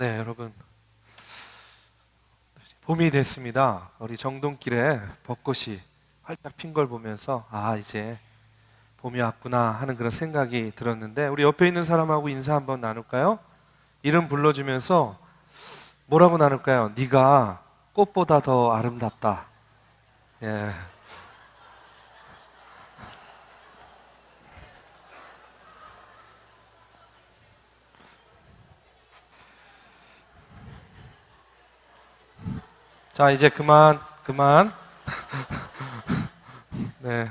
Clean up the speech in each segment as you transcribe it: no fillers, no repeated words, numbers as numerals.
네, 여러분. 봄이 됐습니다. 우리 정동길에 벚꽃이 활짝 핀 걸 보면서 이제 봄이 왔구나 하는 그런 생각이 들었는데 우리 옆에 있는 사람하고 인사 한번 나눌까요? 이름 불러주면서 뭐라고 나눌까요? 네가 꽃보다 더 아름답다. 예. 자, 이제 그만. 네.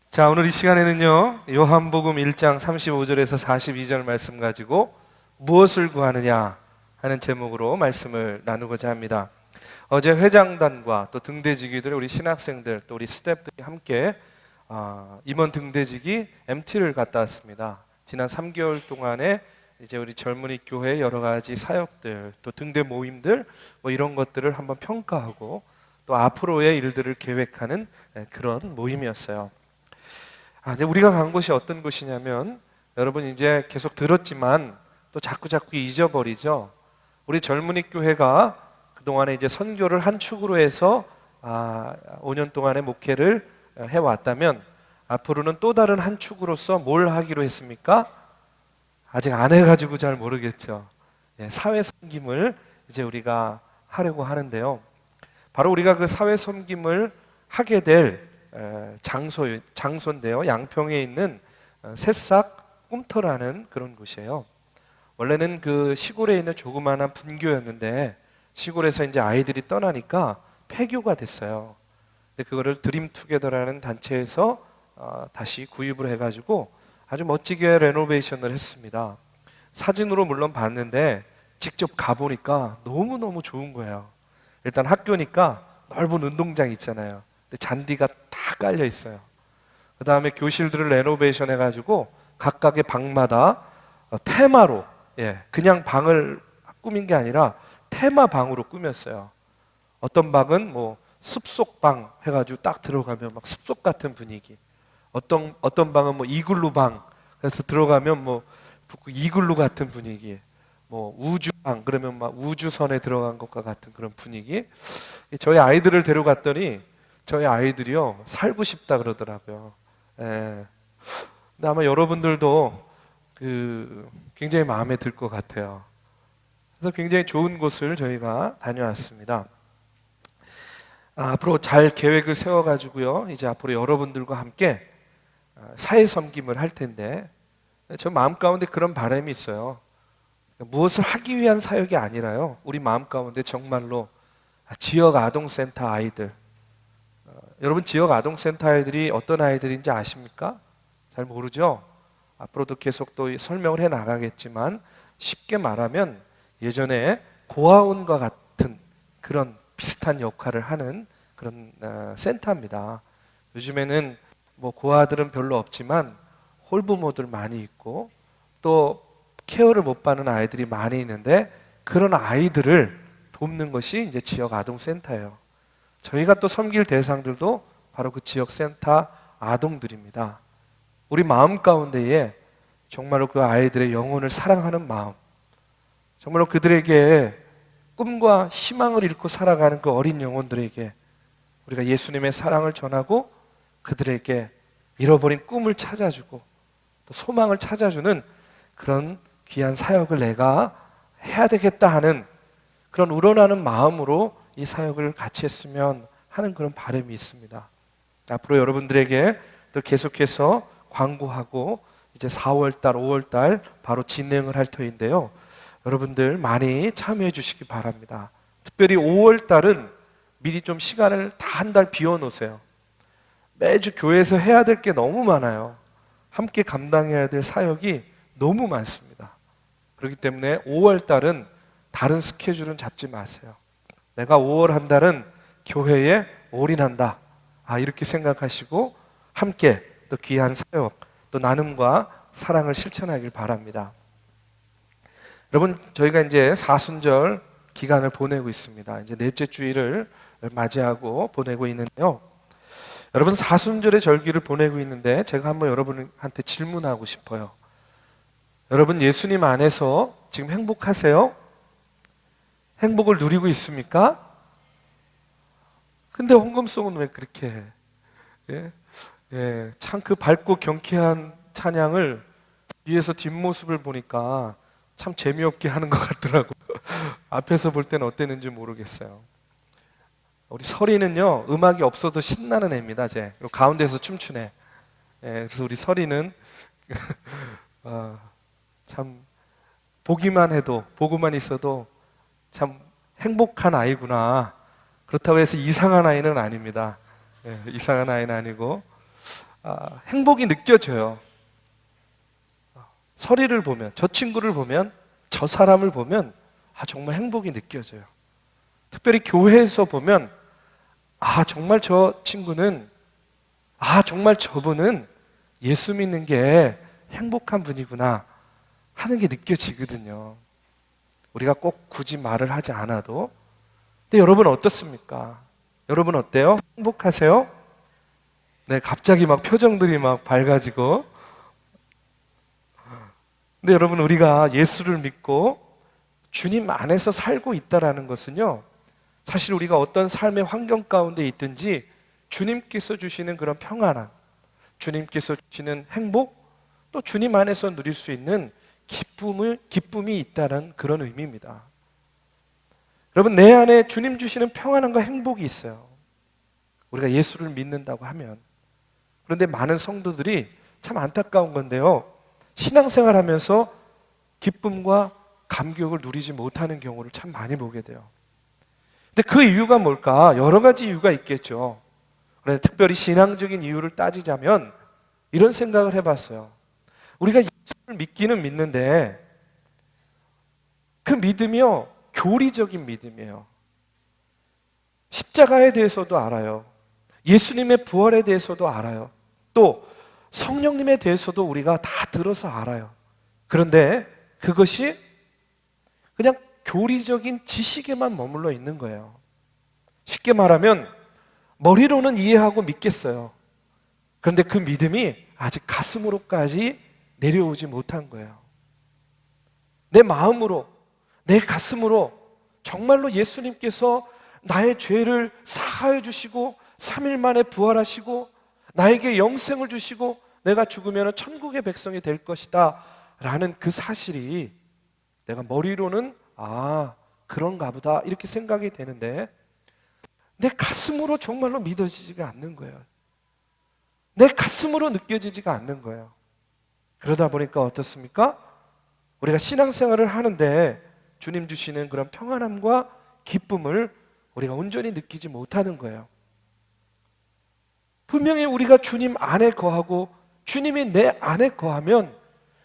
자, 오늘 이 시간에는요, 요한복음 1장 35절에서 42절 말씀 가지고 무엇을 구하느냐 하는 제목으로 말씀을 나누고자 합니다. 어제 회장단과 또 등대지기들, 우리 신학생들, 또 우리 스태프들이 함께 임원 등대지기 MT를 갔다 왔습니다. 지난 3개월 동안에 이제 우리 젊은이 교회 여러 가지 사역들, 또 등대 모임들, 뭐 이런 것들을 한번 평가하고 또 앞으로의 일들을 계획하는 그런 모임이었어요. 근데 우리가 간 곳이 어떤 곳이냐면, 여러분 이제 계속 들었지만 또 자꾸 잊어버리죠. 우리 젊은이 교회가 그동안에 이제 선교를 한 축으로 해서 5년 동안의 목회를 해왔다면, 앞으로는 또 다른 한 축으로서 뭘 하기로 했습니까? 아직 안 해가지고 잘 모르겠죠. 사회 섬김을 이제 우리가 하려고 하는데요. 바로 우리가 그 사회 섬김을 하게 될 장소인데요. 양평에 있는 새싹 꿈터라는 그런 곳이에요. 원래는 그 시골에 있는 조그마한 분교였는데 시골에서 이제 아이들이 떠나니까 폐교가 됐어요. 근데 그거를 드림투게더라는 단체에서 다시 구입을 해가지고 아주 멋지게 레노베이션을 했습니다. 사진으로 물론 봤는데 직접 가보니까 너무너무 좋은 거예요. 일단 학교니까 넓은 운동장 있잖아요. 근데 잔디가 다 깔려 있어요. 그 다음에 교실들을 레노베이션 해가지고 각각의 방마다 테마로, 그냥 방을 꾸민 게 아니라 테마 방으로 꾸몄어요. 어떤 방은 뭐 숲속 방 해가지고 딱 들어가면 막 숲속 같은 분위기. 어떤 방은 뭐 이글루 방, 그래서 들어가면 뭐 이글루 같은 분위기. 뭐 우주방 그러면 막 우주선에 들어간 것과 같은 그런 분위기. 저희 아이들을 데려갔더니 저희 아이들이요 살고 싶다 그러더라고요. 근데 아마 여러분들도 굉장히 마음에 들 것 같아요. 그래서 굉장히 좋은 곳을 저희가 다녀왔습니다. 앞으로 잘 계획을 세워가지고요, 이제 앞으로 여러분들과 함께 사회 섬김을 할 텐데, 저 마음 가운데 그런 바람이 있어요. 무엇을 하기 위한 사역이 아니라요, 우리 마음 가운데 정말로 지역 아동센터 아이들, 여러분 지역 아동센터 아이들이 어떤 아이들인지 아십니까? 잘 모르죠? 앞으로도 계속 또 설명을 해 나가겠지만 쉽게 말하면 예전에 고아원과 같은 그런 비슷한 역할을 하는 그런 센터입니다. 요즘에는 뭐 고아들은 별로 없지만 홀부모들 많이 있고 또 케어를 못 받는 아이들이 많이 있는데, 그런 아이들을 돕는 것이 이제 지역 아동센터예요. 저희가 또 섬길 대상들도 바로 그 지역센터 아동들입니다. 우리 마음 가운데에 정말로 그 아이들의 영혼을 사랑하는 마음, 정말로 그들에게 꿈과 희망을 잃고 살아가는 그 어린 영혼들에게 우리가 예수님의 사랑을 전하고 그들에게 잃어버린 꿈을 찾아주고 또 소망을 찾아주는 그런 귀한 사역을 내가 해야 되겠다 하는 그런 우러나는 마음으로 이 사역을 같이 했으면 하는 그런 바람이 있습니다. 앞으로 여러분들에게 또 계속해서 광고하고 이제 4월달, 5월달 바로 진행을 할 터인데요. 여러분들 많이 참여해 주시기 바랍니다. 특별히 5월달은 미리 좀 시간을 다 한 달 비워놓으세요. 매주 교회에서 해야 될 게 너무 많아요. 함께 감당해야 될 사역이 너무 많습니다. 그렇기 때문에 5월달은 다른 스케줄은 잡지 마세요. 내가 5월 한 달은 교회에 올인한다, 이렇게 생각하시고 함께 또 귀한 사역, 또 나눔과 사랑을 실천하길 바랍니다. 여러분, 저희가 이제 사순절 기간을 보내고 있습니다. 이제 넷째 주일을 맞이하고 보내고 있는데요. 여러분, 사순절의 절기를 보내고 있는데 제가 한번 여러분한테 질문하고 싶어요. 여러분, 예수님 안에서 지금 행복하세요? 행복을 누리고 있습니까? 근데 헌금송은 왜 그렇게 해? 예? 예, 참 그 밝고 경쾌한 찬양을 위에서 뒷모습을 보니까 참 재미없게 하는 것 같더라고요. 앞에서 볼 때는 어땠는지 모르겠어요. 우리 설이는요, 음악이 없어도 신나는 애입니다. 제 가운데서 춤추네. 예, 그래서 우리 설이는 참 보기만 해도, 보고만 있어도 참 행복한 아이구나. 그렇다고 해서 이상한 아이는 아닙니다. 예, 이상한 아이는 아니고 행복이 느껴져요. 설이를 보면, 저 친구를 보면, 저 사람을 보면 정말 행복이 느껴져요. 특별히 교회에서 보면 정말 저 친구는, 정말 저분은 예수 믿는 게 행복한 분이구나 하는 게 느껴지거든요. 우리가 꼭 굳이 말을 하지 않아도. 근데 여러분 어떻습니까? 여러분 어때요? 행복하세요? 네, 갑자기 막 표정들이 막 밝아지고. 근데 여러분, 우리가 예수를 믿고 주님 안에서 살고 있다라는 것은요, 사실 우리가 어떤 삶의 환경 가운데 있든지 주님께서 주시는 그런 평안함, 주님께서 주시는 행복, 또 주님 안에서 누릴 수 있는 기쁨이 있다는 그런 의미입니다. 여러분, 내 안에 주님 주시는 평안함과 행복이 있어요. 우리가 예수를 믿는다고 하면. 그런데 많은 성도들이 참 안타까운 건데요, 신앙생활 하면서 기쁨과 감격을 누리지 못하는 경우를 참 많이 보게 돼요. 근데 그 이유가 뭘까? 여러 가지 이유가 있겠죠. 그런데 특별히 신앙적인 이유를 따지자면 이런 생각을 해봤어요. 우리가 예수를 믿기는 믿는데 그 믿음이요, 교리적인 믿음이에요. 십자가에 대해서도 알아요. 예수님의 부활에 대해서도 알아요. 또 성령님에 대해서도 우리가 다 들어서 알아요. 그런데 그것이 그냥 교리적인 지식에만 머물러 있는 거예요. 쉽게 말하면 머리로는 이해하고 믿겠어요. 그런데 그 믿음이 아직 가슴으로까지 내려오지 못한 거예요. 내 마음으로, 내 가슴으로 정말로 예수님께서 나의 죄를 사하여 주시고 3일 만에 부활하시고 나에게 영생을 주시고 내가 죽으면 천국의 백성이 될 것이다 라는 그 사실이 내가 머리로는 그런가 보다 이렇게 생각이 되는데 내 가슴으로 정말로 믿어지지가 않는 거예요. 내 가슴으로 느껴지지가 않는 거예요. 그러다 보니까 어떻습니까? 우리가 신앙생활을 하는데 주님 주시는 그런 평안함과 기쁨을 우리가 온전히 느끼지 못하는 거예요. 분명히 우리가 주님 안에 거하고 주님이 내 안에 거하면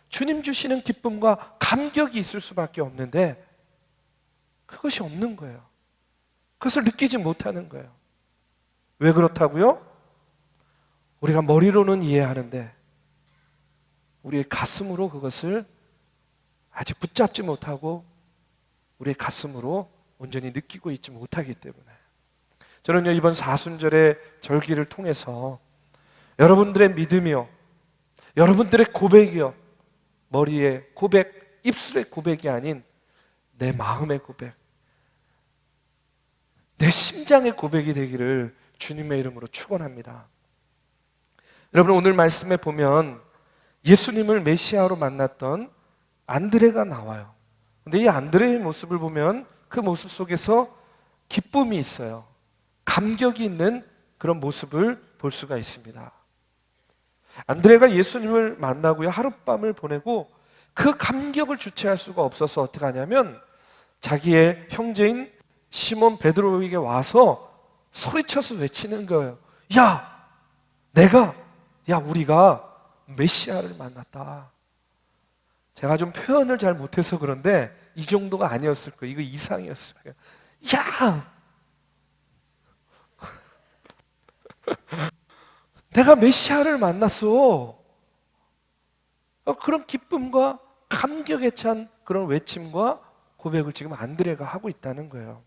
주님 주시는 기쁨과 감격이 있을 수밖에 없는데 그것이 없는 거예요. 그것을 느끼지 못하는 거예요. 왜 그렇다고요? 우리가 머리로는 이해하는데 우리의 가슴으로 그것을 아직 붙잡지 못하고 우리의 가슴으로 온전히 느끼고 있지 못하기 때문에 저는요, 이번 사순절의 절기를 통해서 여러분들의 믿음이요, 여러분들의 고백이요, 머리의 고백, 입술의 고백이 아닌 내 마음의 고백, 내 심장의 고백이 되기를 주님의 이름으로 축원합니다. 여러분, 오늘 말씀에 보면 예수님을 메시아로 만났던 안드레가 나와요. 근데 이 안드레의 모습을 보면 그 모습 속에서 기쁨이 있어요. 감격이 있는 그런 모습을 볼 수가 있습니다. 안드레가 예수님을 만나고요, 하룻밤을 보내고 그 감격을 주체할 수가 없어서 어떻게 하냐면 자기의 형제인 시몬 베드로에게 와서 소리쳐서 외치는 거예요. 우리가 메시아를 만났다. 제가 좀 표현을 잘 못해서 그런데 이 정도가 아니었을 거예요. 이거 이상이었을 거예요. 내가 메시아를 만났어. 그런 기쁨과 감격에 찬 그런 외침과 고백을 지금 안드레가 하고 있다는 거예요.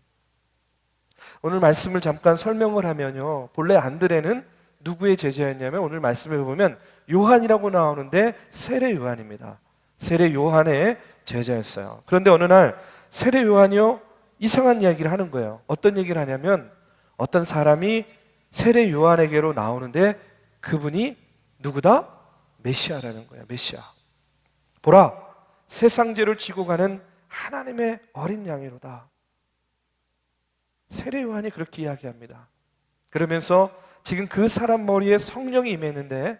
오늘 말씀을 잠깐 설명을 하면요, 본래 안드레는 누구의 제자였냐면 오늘 말씀에 보면 요한이라고 나오는데 세례 요한입니다. 세례 요한의 제자였어요. 그런데 어느 날 세례 요한이요 이상한 이야기를 하는 거예요. 어떤 얘기를 하냐면 어떤 사람이 세례 요한에게로 나오는데 그분이 누구다? 메시아라는 거예요. 메시아. 보라, 세상 죄를 지고 가는 하나님의 어린 양이로다. 세례 요한이 그렇게 이야기합니다. 그러면서 지금 그 사람 머리에 성령이 임했는데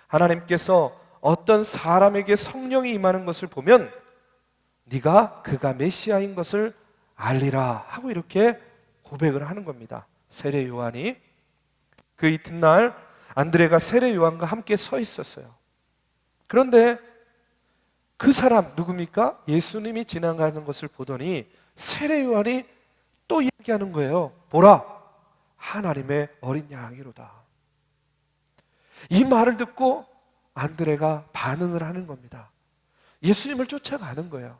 하나님께서 어떤 사람에게 성령이 임하는 것을 보면 네가 그가 메시아인 것을 알리라 하고 이렇게 고백을 하는 겁니다. 세례 요한이. 그 이튿날 안드레가 세례 요한과 함께 서 있었어요. 그런데 그 사람 누굽니까? 예수님이 지나가는 것을 보더니 세례 요한이 또 이야기하는 거예요. 보라, 하나님의 어린 양이로다. 이 말을 듣고 안드레가 반응을 하는 겁니다. 예수님을 쫓아가는 거예요.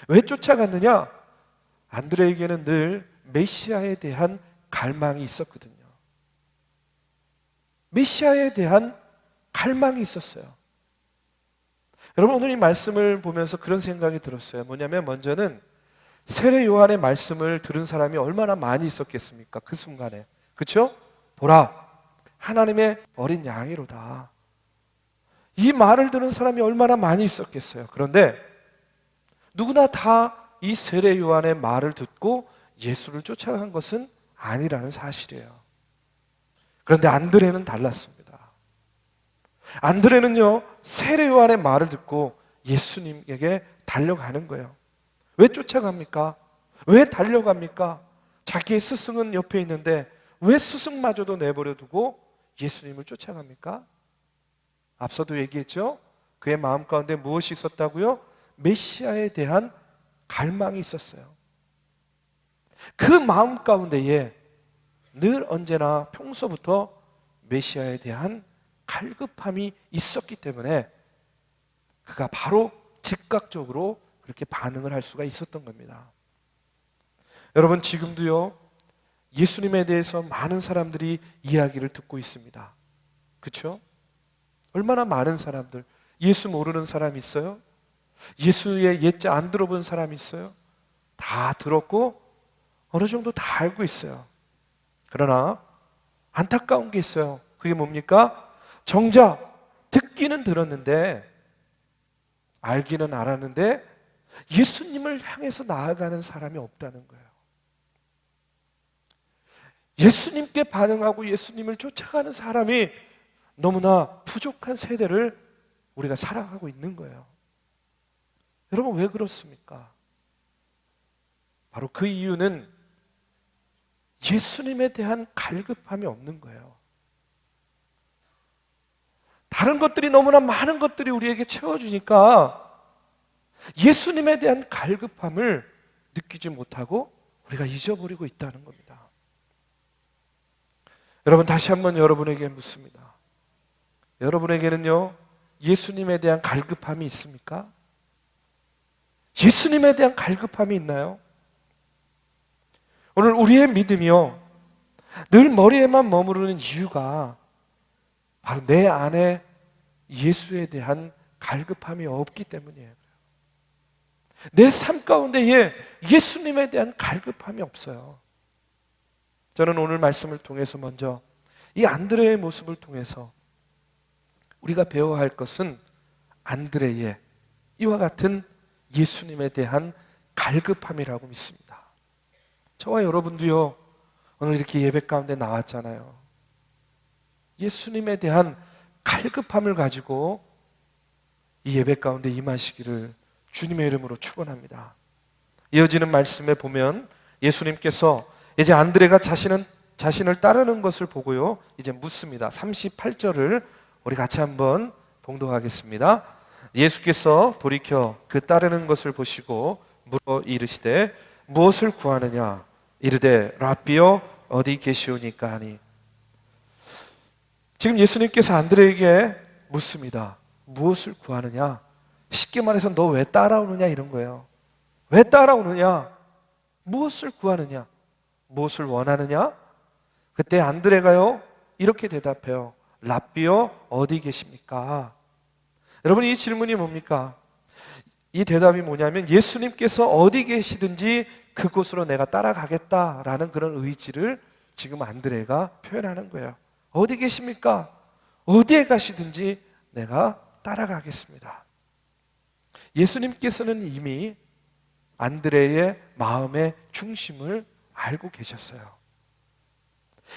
왜 쫓아갔느냐? 안드레에게는 늘 메시아에 대한 갈망이 있었거든요. 메시아에 대한 갈망이 있었어요. 여러분, 오늘 이 말씀을 보면서 그런 생각이 들었어요. 뭐냐면 먼저는 세례 요한의 말씀을 들은 사람이 얼마나 많이 있었겠습니까? 그 순간에. 그렇죠? 보라, 하나님의 어린 양이로다. 이 말을 들은 사람이 얼마나 많이 있었겠어요. 그런데 누구나 다 이 세례 요한의 말을 듣고 예수를 쫓아간 것은 아니라는 사실이에요. 그런데 안드레는 달랐습니다. 안드레는요, 세례 요한의 말을 듣고 예수님에게 달려가는 거예요. 왜 쫓아갑니까? 왜 달려갑니까? 자기의 스승은 옆에 있는데 왜 스승마저도 내버려 두고 예수님을 쫓아갑니까? 앞서도 얘기했죠? 그의 마음 가운데 무엇이 있었다고요? 메시아에 대한 갈망이 있었어요. 그 마음 가운데에 늘 언제나 평소부터 메시아에 대한 갈급함이 있었기 때문에 그가 바로 즉각적으로 그렇게 반응을 할 수가 있었던 겁니다. 여러분, 지금도요 예수님에 대해서 많은 사람들이 이야기를 듣고 있습니다. 그렇죠? 얼마나 많은 사람들, 예수 모르는 사람 있어요? 예수의 옛자 안 들어본 사람 있어요? 다 들었고 어느 정도 다 알고 있어요. 그러나 안타까운 게 있어요. 그게 뭡니까? 정작 듣기는 들었는데 알기는 알았는데 예수님을 향해서 나아가는 사람이 없다는 거예요. 예수님께 반응하고 예수님을 쫓아가는 사람이 너무나 부족한 세대를 우리가 살아가고 있는 거예요. 여러분, 왜 그렇습니까? 바로 그 이유는 예수님에 대한 갈급함이 없는 거예요. 다른 것들이 너무나 많은 것들이 우리에게 채워주니까 예수님에 대한 갈급함을 느끼지 못하고 우리가 잊어버리고 있다는 겁니다. 여러분, 다시 한번 여러분에게 묻습니다. 여러분에게는요 예수님에 대한 갈급함이 있습니까? 예수님에 대한 갈급함이 있나요? 오늘 우리의 믿음이요 늘 머리에만 머무르는 이유가 바로 내 안에 예수에 대한 갈급함이 없기 때문이에요. 내 삶 가운데에 예수님에 대한 갈급함이 없어요. 저는 오늘 말씀을 통해서 먼저 이 안드레의 모습을 통해서 우리가 배워야 할 것은 안드레의 이와 같은 예수님에 대한 갈급함이라고 믿습니다. 저와 여러분도요 오늘 이렇게 예배 가운데 나왔잖아요. 예수님에 대한 갈급함을 가지고 이 예배 가운데 임하시기를 주님의 이름으로 축원합니다. 이어지는 말씀에 보면 예수님께서 이제 안드레가 자신을 따르는 것을 보고요 이제 묻습니다. 38절을 우리 같이 한번 봉독하겠습니다. 예수께서 돌이켜 그 따르는 것을 보시고 물어 이르시되 무엇을 구하느냐? 이르되 라삐여 어디 계시오니까 하니. 지금 예수님께서 안드레에게 묻습니다. 무엇을 구하느냐? 쉽게 말해서 너 왜 따라오느냐 이런 거예요. 왜 따라오느냐? 무엇을 구하느냐? 무엇을 원하느냐? 그때 안드레가요 이렇게 대답해요. 라삐여 어디 계십니까? 여러분, 이 질문이 뭡니까? 이 대답이 뭐냐면 예수님께서 어디 계시든지 그곳으로 내가 따라가겠다라는 그런 의지를 지금 안드레가 표현하는 거예요. 어디 계십니까? 어디에 가시든지 내가 따라가겠습니다. 예수님께서는 이미 안드레의 마음의 중심을 알고 계셨어요.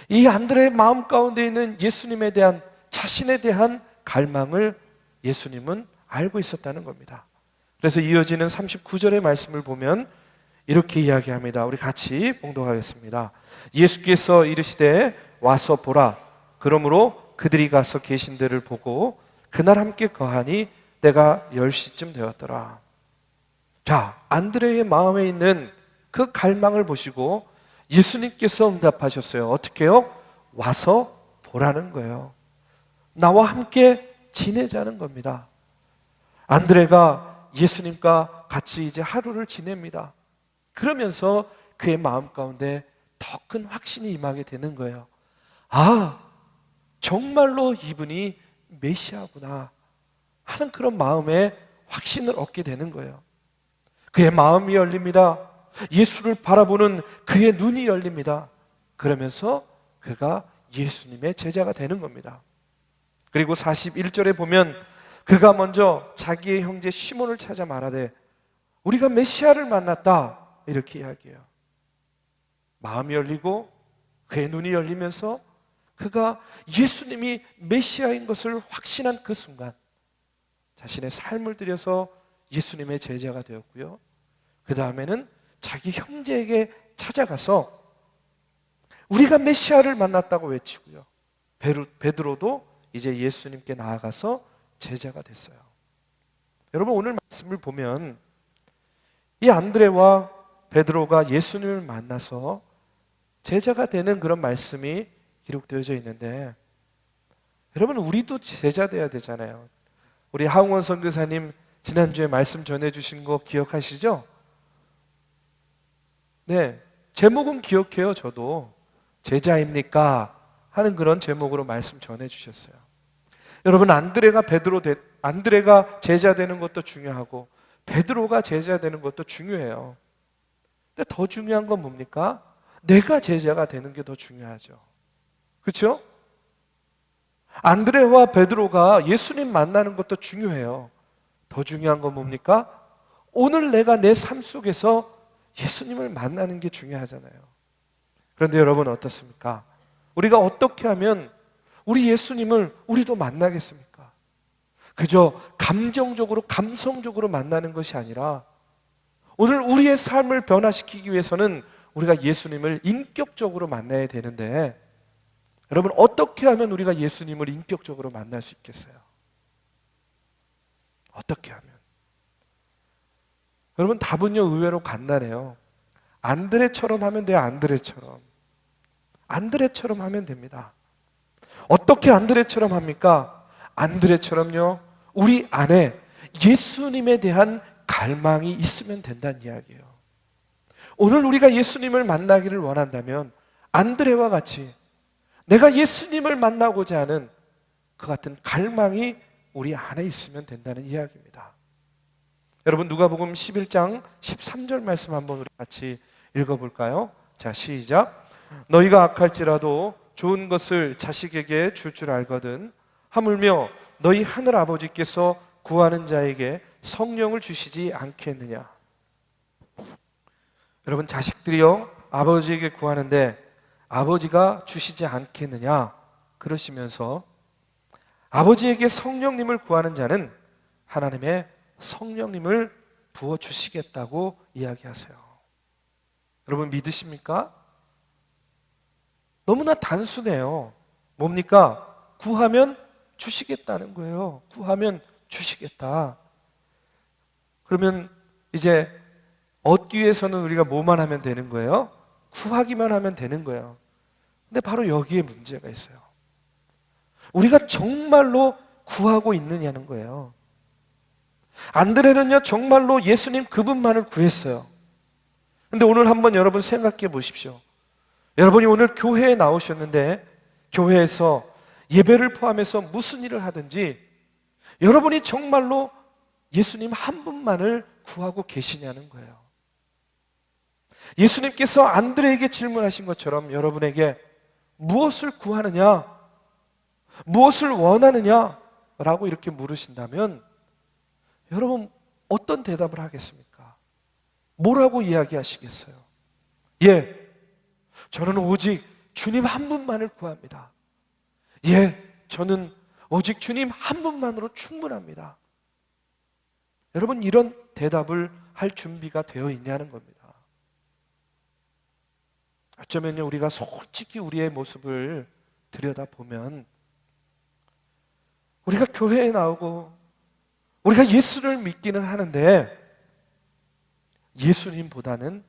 이 안드레의 마음 가운데 있는 예수님에 대한, 자신에 대한 갈망을 예수님은 알고 있었다는 겁니다. 그래서 이어지는 39절의 말씀을 보면 이렇게 이야기합니다. 우리 같이 봉독하겠습니다. 예수께서 이르시되 와서 보라. 그러므로 그들이 가서 계신 데를 보고 그날 함께 거하니 때가 10시쯤 되었더라. 자, 안드레의 마음에 있는 그 갈망을 보시고 예수님께서 응답하셨어요. 어떻게요? 와서 보라는 거예요. 나와 함께 지내자는 겁니다. 안드레가 예수님과 같이 이제 하루를 지냅니다. 그러면서 그의 마음 가운데 더 큰 확신이 임하게 되는 거예요. 아, 정말로 이분이 메시아구나 하는 그런 마음에 확신을 얻게 되는 거예요. 그의 마음이 열립니다. 예수를 바라보는 그의 눈이 열립니다. 그러면서 그가 예수님의 제자가 되는 겁니다. 그리고 41절에 보면 그가 먼저 자기의 형제 시몬을 찾아 말하되 우리가 메시아를 만났다 이렇게 이야기해요. 마음이 열리고 그의 눈이 열리면서 그가 예수님이 메시아인 것을 확신한 그 순간 자신의 삶을 들여서 예수님의 제자가 되었고요. 그 다음에는 자기 형제에게 찾아가서 우리가 메시아를 만났다고 외치고요. 베드로도 이제 예수님께 나아가서 제자가 됐어요. 여러분, 오늘 말씀을 보면 이 안드레와 베드로가 예수님을 만나서 제자가 되는 그런 말씀이 기록되어져 있는데, 여러분, 우리도 제자 돼야 되잖아요. 우리 하웅원 선교사님 지난주에 말씀 전해주신 거 기억하시죠? 네, 제목은 기억해요. 저도 제자입니까? 하는 그런 제목으로 말씀 전해주셨어요. 여러분, 안드레가 제자 되는 것도 중요하고 베드로가 제자 되는 것도 중요해요. 근데 더 중요한 건 뭡니까? 내가 제자가 되는 게 더 중요하죠. 그렇죠? 안드레와 베드로가 예수님 만나는 것도 중요해요. 더 중요한 건 뭡니까? 오늘 내가 내 삶 속에서 예수님을 만나는 게 중요하잖아요. 그런데 여러분 어떻습니까? 우리가 어떻게 하면 우리 예수님을 우리도 만나겠습니까? 그저 감정적으로, 감성적으로 만나는 것이 아니라 오늘 우리의 삶을 변화시키기 위해서는 우리가 예수님을 인격적으로 만나야 되는데, 여러분 어떻게 하면 우리가 예수님을 인격적으로 만날 수 있겠어요? 어떻게 하면? 여러분 답은요 의외로 간단해요. 안드레처럼 하면 돼요. 안드레처럼 하면 됩니다. 어떻게 안드레처럼 합니까? 안드레처럼요 우리 안에 예수님에 대한 갈망이 있으면 된다는 이야기예요. 오늘 우리가 예수님을 만나기를 원한다면 안드레와 같이 내가 예수님을 만나고자 하는 그 같은 갈망이 우리 안에 있으면 된다는 이야기입니다. 여러분 누가복음 11장 13절 말씀 한번 우리 같이 읽어볼까요? 자, 시작. 너희가 악할지라도 좋은 것을 자식에게 줄 줄 알거든 하물며 너희 하늘 아버지께서 구하는 자에게 성령을 주시지 않겠느냐. 여러분 자식들이요 아버지에게 구하는데 아버지가 주시지 않겠느냐 그러시면서 아버지에게 성령님을 구하는 자는 하나님의 성령님을 부어주시겠다고 이야기하세요. 여러분 믿으십니까? 너무나 단순해요. 뭡니까? 구하면 주시겠다는 거예요. 구하면 주시겠다. 그러면 이제 얻기 위해서는 우리가 뭐만 하면 되는 거예요? 구하기만 하면 되는 거예요. 근데 바로 여기에 문제가 있어요. 우리가 정말로 구하고 있느냐는 거예요. 안드레는요 정말로 예수님 그분만을 구했어요. 근데 오늘 한번 여러분 생각해 보십시오. 여러분이 오늘 교회에 나오셨는데 교회에서 예배를 포함해서 무슨 일을 하든지 여러분이 정말로 예수님 한 분만을 구하고 계시냐는 거예요. 예수님께서 안드레에게 질문하신 것처럼 여러분에게 무엇을 구하느냐, 무엇을 원하느냐 라고 이렇게 물으신다면 여러분 어떤 대답을 하겠습니까? 뭐라고 이야기하시겠어요? 예, 저는 오직 주님 한 분만을 구합니다. 예, 저는 오직 주님 한 분만으로 충분합니다. 여러분 이런 대답을 할 준비가 되어 있냐는 겁니다. 어쩌면요, 우리가 솔직히 우리의 모습을 들여다보면 우리가 교회에 나오고 우리가 예수를 믿기는 하는데 예수님보다는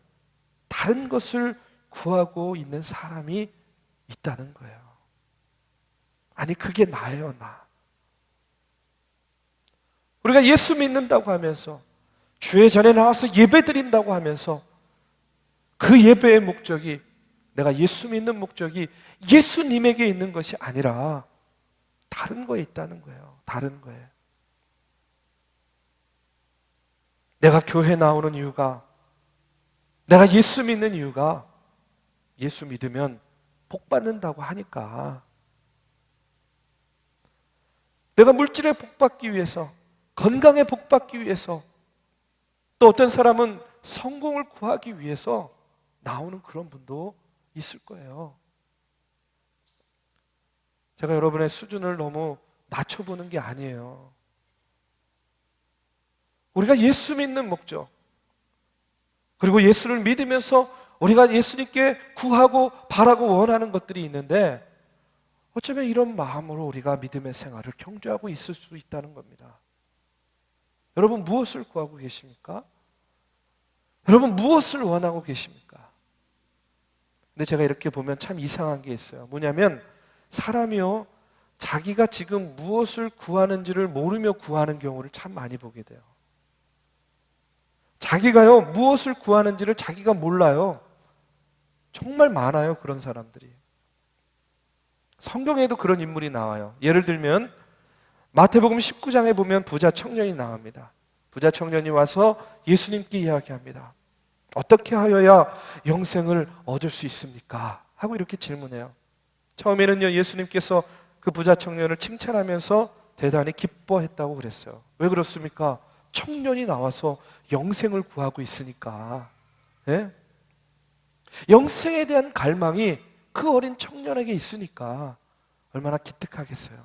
다른 것을 구하고 있는 사람이 있다는 거예요. 아니 그게 나예요, 나. 우리가 예수 믿는다고 하면서 주의 전에 나와서 예배 드린다고 하면서 그 예배의 목적이, 내가 예수 믿는 목적이 예수님에게 있는 것이 아니라 다른 거에 있다는 거예요. 다른 거에. 내가 교회 나오는 이유가, 내가 예수 믿는 이유가 예수 믿으면 복 받는다고 하니까, 내가 물질에 복 받기 위해서, 건강에 복 받기 위해서, 또 어떤 사람은 성공을 구하기 위해서 나오는 그런 분도 있을 거예요. 제가 여러분의 수준을 너무 낮춰보는 게 아니에요. 우리가 예수 믿는 목적, 그리고 예수를 믿으면서 우리가 예수님께 구하고 바라고 원하는 것들이 있는데 어쩌면 이런 마음으로 우리가 믿음의 생활을 경주하고 있을 수 있다는 겁니다. 여러분 무엇을 구하고 계십니까? 여러분 무엇을 원하고 계십니까? 근데 제가 이렇게 보면 참 이상한 게 있어요. 뭐냐면 사람이요, 자기가 지금 무엇을 구하는지를 모르며 구하는 경우를 참 많이 보게 돼요. 자기가요, 무엇을 구하는지를 자기가 몰라요. 정말 많아요, 그런 사람들이. 성경에도 그런 인물이 나와요. 예를 들면 마태복음 19장에 보면 부자 청년이 나옵니다. 부자 청년이 와서 예수님께 이야기합니다. 어떻게 하여야 영생을 얻을 수 있습니까? 하고 이렇게 질문해요. 처음에는요, 예수님께서 그 부자 청년을 칭찬하면서 대단히 기뻐했다고 그랬어요. 왜 그렇습니까? 청년이 나와서 영생을 구하고 있으니까. 예? 영생에 대한 갈망이 그 어린 청년에게 있으니까 얼마나 기특하겠어요.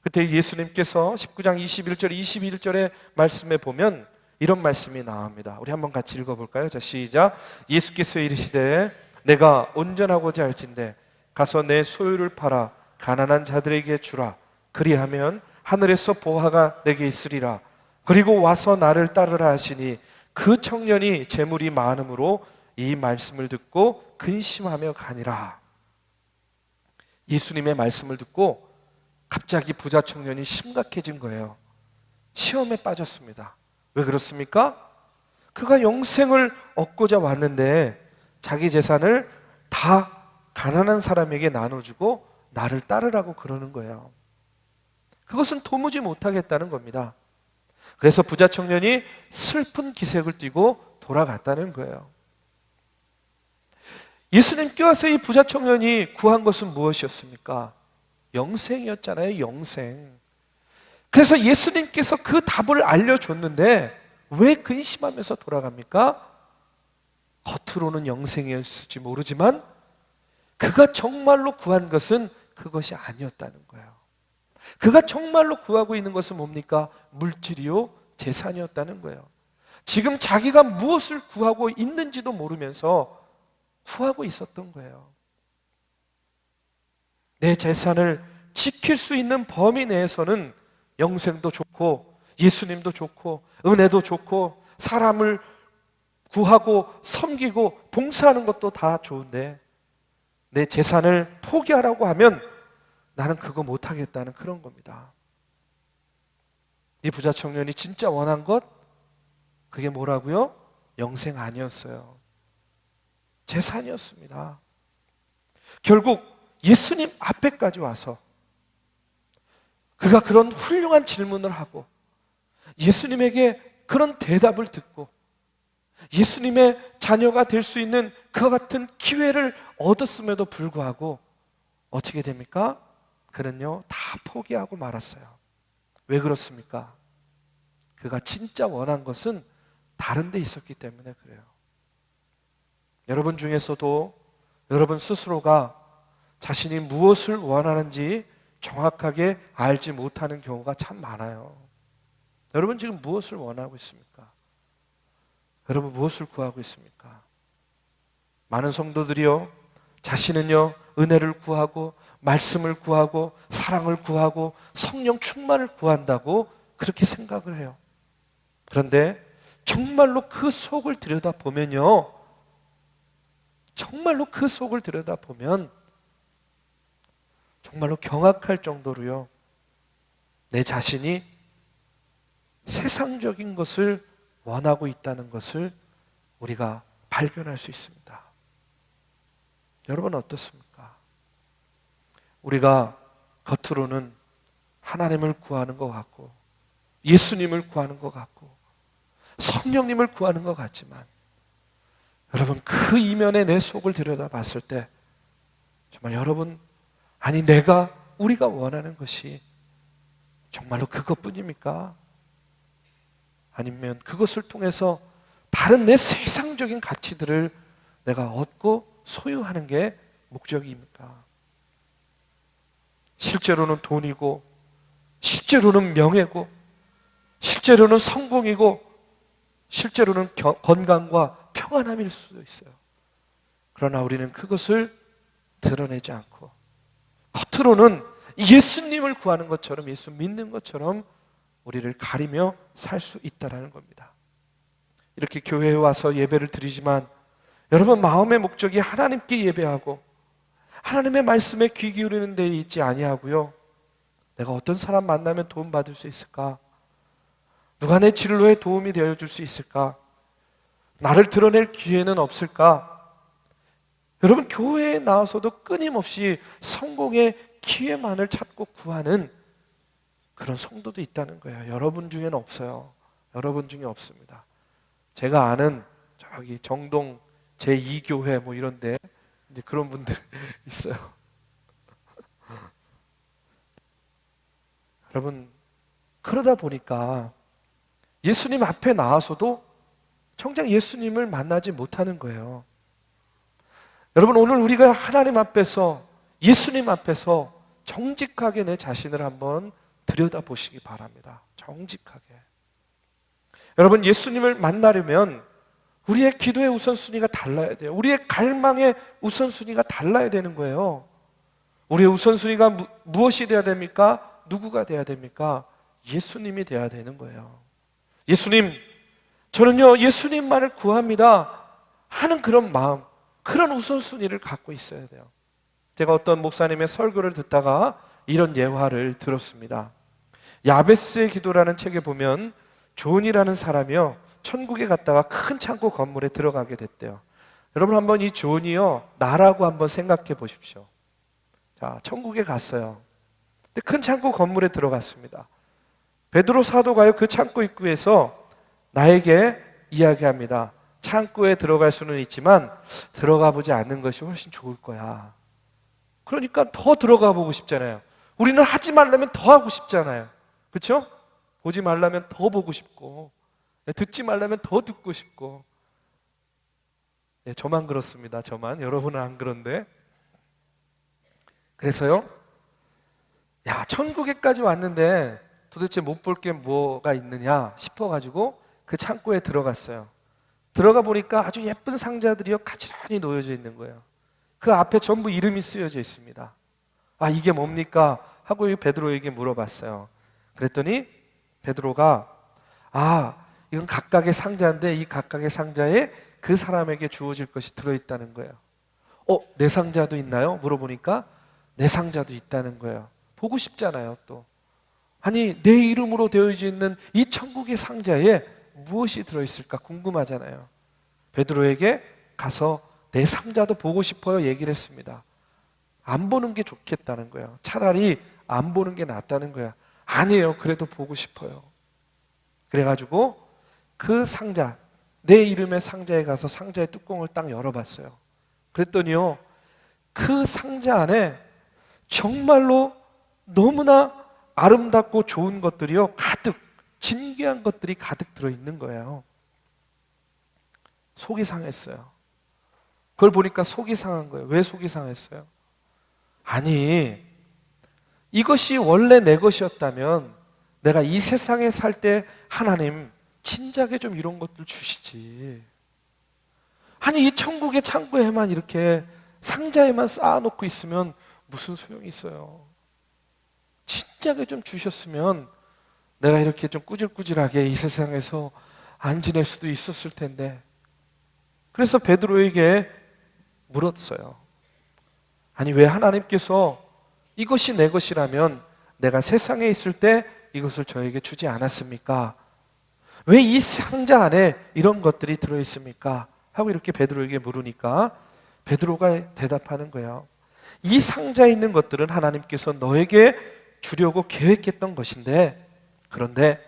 그때 예수님께서 19장 21절 22절의 말씀에 보면 이런 말씀이 나옵니다. 우리 한번 같이 읽어볼까요? 자, 시작. 예수께서 이르시되 내가 온전하고자 할진대 가서 내 소유를 팔아 가난한 자들에게 주라. 그리하면 하늘에서 보화가 내게 있으리라. 그리고 와서 나를 따르라 하시니 그 청년이 재물이 많음으로 이 말씀을 듣고 근심하며 가니라. 예수님의 말씀을 듣고 갑자기 부자 청년이 심각해진 거예요. 시험에 빠졌습니다. 왜 그렇습니까? 그가 영생을 얻고자 왔는데 자기 재산을 다 가난한 사람에게 나눠주고 나를 따르라고 그러는 거예요. 그것은 도무지 못하겠다는 겁니다. 그래서 부자 청년이 슬픈 기색을 띠고 돌아갔다는 거예요. 예수님께 와서 이 부자 청년이 구한 것은 무엇이었습니까? 영생이었잖아요, 영생. 그래서 예수님께서 그 답을 알려줬는데 왜 근심하면서 돌아갑니까? 겉으로는 영생이었을지 모르지만 그가 정말로 구한 것은 그것이 아니었다는 거예요. 그가 정말로 구하고 있는 것은 뭡니까? 물질이요, 재산이었다는 거예요. 지금 자기가 무엇을 구하고 있는지도 모르면서 구하고 있었던 거예요. 내 재산을 지킬 수 있는 범위 내에서는 영생도 좋고 예수님도 좋고 은혜도 좋고 사람을 구하고 섬기고 봉사하는 것도 다 좋은데 내 재산을 포기하라고 하면 나는 그거 못하겠다는 그런 겁니다. 이 부자 청년이 진짜 원한 것, 그게 뭐라고요? 영생 아니었어요. 재산이었습니다. 결국 예수님 앞에까지 와서 그가 그런 훌륭한 질문을 하고 예수님에게 그런 대답을 듣고 예수님의 자녀가 될 수 있는 그와 같은 기회를 얻었음에도 불구하고 어떻게 됩니까? 그는요, 다 포기하고 말았어요. 왜 그렇습니까? 그가 진짜 원한 것은 다른 데 있었기 때문에 그래요. 여러분 중에서도 여러분 스스로가 자신이 무엇을 원하는지 정확하게 알지 못하는 경우가 참 많아요. 여러분 지금 무엇을 원하고 있습니까? 여러분 무엇을 구하고 있습니까? 많은 성도들이요, 자신은요 은혜를 구하고 말씀을 구하고 사랑을 구하고 성령 충만을 구한다고 그렇게 생각을 해요. 그런데 정말로 그 속을 들여다보면요, 정말로 그 속을 들여다보면 정말로 경악할 정도로요, 내 자신이 세상적인 것을 원하고 있다는 것을 우리가 발견할 수 있습니다. 여러분 어떻습니까? 우리가 겉으로는 하나님을 구하는 것 같고 예수님을 구하는 것 같고 성령님을 구하는 것 같지만 여러분 그 이면에 내 속을 들여다봤을 때 정말 여러분, 아니 우리가 원하는 것이 정말로 그것뿐입니까? 아니면 그것을 통해서 다른 내 세상적인 가치들을 내가 얻고 소유하는 게 목적입니까? 실제로는 돈이고 실제로는 명예고 실제로는 성공이고 실제로는 건강과 평안함일 수도 있어요. 그러나 우리는 그것을 드러내지 않고 겉으로는 예수님을 구하는 것처럼, 예수 믿는 것처럼 우리를 가리며 살 수 있다는 겁니다. 이렇게 교회에 와서 예배를 드리지만 여러분 마음의 목적이 하나님께 예배하고 하나님의 말씀에 귀 기울이는 데 있지 아니하고요, 내가 어떤 사람 만나면 도움 받을 수 있을까? 누가 내 진로에 도움이 되어줄 수 있을까? 나를 드러낼 기회는 없을까? 여러분 교회에 나와서도 끊임없이 성공의 기회만을 찾고 구하는 그런 성도도 있다는 거예요. 여러분 중에는 없어요. 여러분 중에 없습니다. 제가 아는 저기 정동 제2교회 뭐 이런데 이제 그런 분들 있어요. 여러분 그러다 보니까 예수님 앞에 나와서도 정작 예수님을 만나지 못하는 거예요. 여러분 오늘 우리가 하나님 앞에서, 예수님 앞에서 정직하게 내 자신을 한번 들여다보시기 바랍니다. 정직하게. 여러분 예수님을 만나려면 우리의 기도의 우선순위가 달라야 돼요. 우리의 갈망의 우선순위가 달라야 되는 거예요. 우리의 우선순위가 무엇이 돼야 됩니까? 누구가 돼야 됩니까? 예수님이 돼야 되는 거예요. 예수님, 저는요 예수님만을 구합니다 하는 그런 마음, 그런 우선순위를 갖고 있어야 돼요. 제가 어떤 목사님의 설교를 듣다가 이런 예화를 들었습니다. 야베스의 기도라는 책에 보면 존이라는 사람이요 천국에 갔다가 큰 창고 건물에 들어가게 됐대요. 여러분 한번 이 존이요 나라고 한번 생각해 보십시오. 자, 천국에 갔어요. 근데 큰 창고 건물에 들어갔습니다. 베드로 사도가요 그 창고 입구에서 나에게 이야기합니다. 창고에 들어갈 수는 있지만 들어가 보지 않는 것이 훨씬 좋을 거야. 그러니까 더 들어가 보고 싶잖아요. 우리는 하지 말라면 더 하고 싶잖아요. 그렇죠? 보지 말라면 더 보고 싶고 듣지 말라면 더 듣고 싶고. 네, 저만 그렇습니다. 저만. 여러분은 안 그런데. 그래서요, 야 천국에까지 왔는데 도대체 못 볼 게 뭐가 있느냐 싶어가지고 그 창고에 들어갔어요. 들어가 보니까 아주 예쁜 상자들이요 가지런히 놓여져 있는 거예요. 그 앞에 전부 이름이 쓰여져 있습니다. 아 이게 뭡니까? 하고 베드로에게 물어봤어요. 그랬더니 베드로가 이건 각각의 상자인데 이 각각의 상자에 그 사람에게 주어질 것이 들어있다는 거예요. 내 상자도 있나요? 물어보니까 내 상자도 있다는 거예요. 보고 싶잖아요 또. 아니 내 이름으로 되어져 있는 이 천국의 상자에 무엇이 들어있을까 궁금하잖아요. 베드로에게 가서 내 상자도 보고 싶어요 얘기를 했습니다. 안 보는 게 좋겠다는 거예요. 차라리 안 보는 게 낫다는 거야. 아니에요. 그래도 보고 싶어요. 그래가지고 그 상자, 내 이름의 상자에 가서 상자의 뚜껑을 딱 열어봤어요. 그랬더니요, 그 상자 안에 정말로 너무나 아름답고 좋은 것들이요, 가득, 진귀한 것들이 가득 들어있는 거예요. 속이 상했어요. 그걸 보니까 속이 상한 거예요. 왜 속이 상했어요? 아니, 이것이 원래 내 것이었다면 내가 이 세상에 살 때 하나님 진작에 좀 이런 것들 주시지. 아니, 이 천국의 창고에만 이렇게 상자에만 쌓아놓고 있으면 무슨 소용이 있어요. 진작에 좀 주셨으면 내가 이렇게 좀 꾸질꾸질하게 이 세상에서 안 지낼 수도 있었을 텐데. 그래서 베드로에게 물었어요. 아니, 왜 하나님께서 이것이 내 것이라면 내가 세상에 있을 때 이것을 저에게 주지 않았습니까? 왜 이 상자 안에 이런 것들이 들어있습니까? 하고 이렇게 베드로에게 물으니까 베드로가 대답하는 거예요. 이 상자에 있는 것들은 하나님께서 너에게 주려고 계획했던 것인데, 그런데